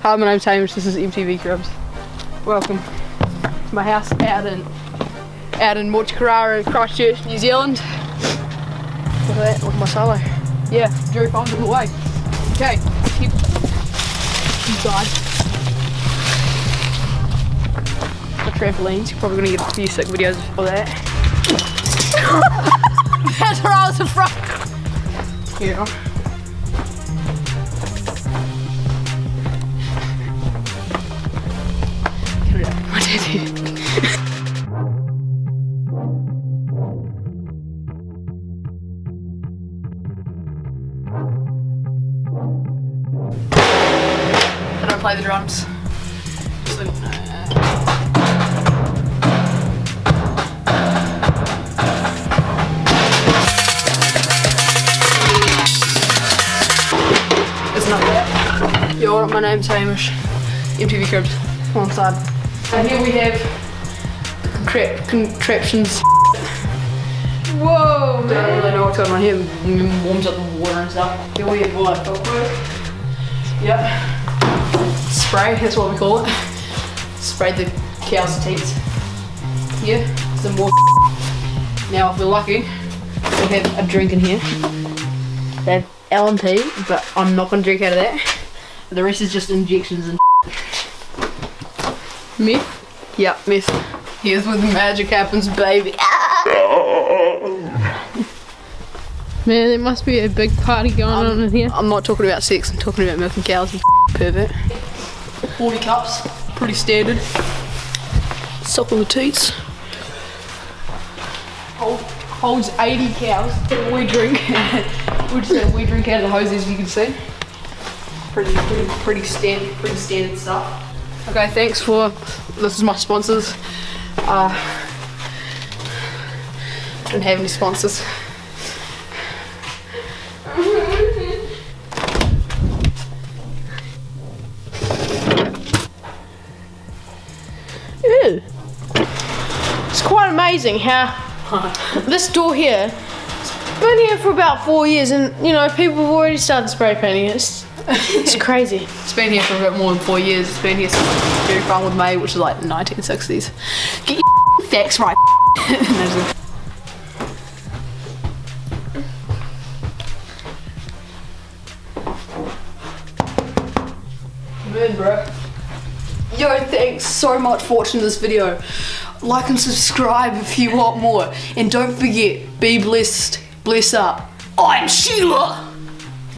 Hi, my name's Hamish, this is MTV CRIBZ. Welcome to my house out in Motukarara, Christchurch, New Zealand. Look at that, with my solo. Yeah, Drew Pond's on the way. Okay, keep inside. The trampolines, you're probably gonna get a few sick videos for that. That's where I was in front. Yeah. My daddy. I don't play the drums. So, it's not that. Yo, what up, my name's Hamish. MTV CRIBZ. Come on inside. And here we have contraptions. Whoa, man. I don't really know what's going on here. Warms up the water and stuff. Here we have what? Yep. Spray, that's what we call it. Spray the cow's teats. Yeah, some more. Now, if we're lucky, we'll have a drink in here. They have L&T, but I'm not going to drink out of that. The rest is just injections and meth? Yep, meth. Here's where the magic happens, baby. Ah! Man, there must be a big party going on in here. I'm not talking about sex, I'm talking about milking cows, you pervert. 40 cups, pretty standard. Suck on the teats. Holds 80 cows. We drink. We drink out of the hoses, you can see. Pretty standard stuff. Okay, thanks for, this is my sponsors. Don't have any sponsors. Ew. It's quite amazing how this door here has been here for about 4 years and you know people have already started spray painting it. It's crazy. It's been here for a bit more than 4 years. It's been here since Very Fun with May, which is like the 1960s. Get your facts right. Man, bro. Yo, thanks so much for watching this video. Like and subscribe if you want more. And don't forget, be blessed, bless up. I'm Sheila!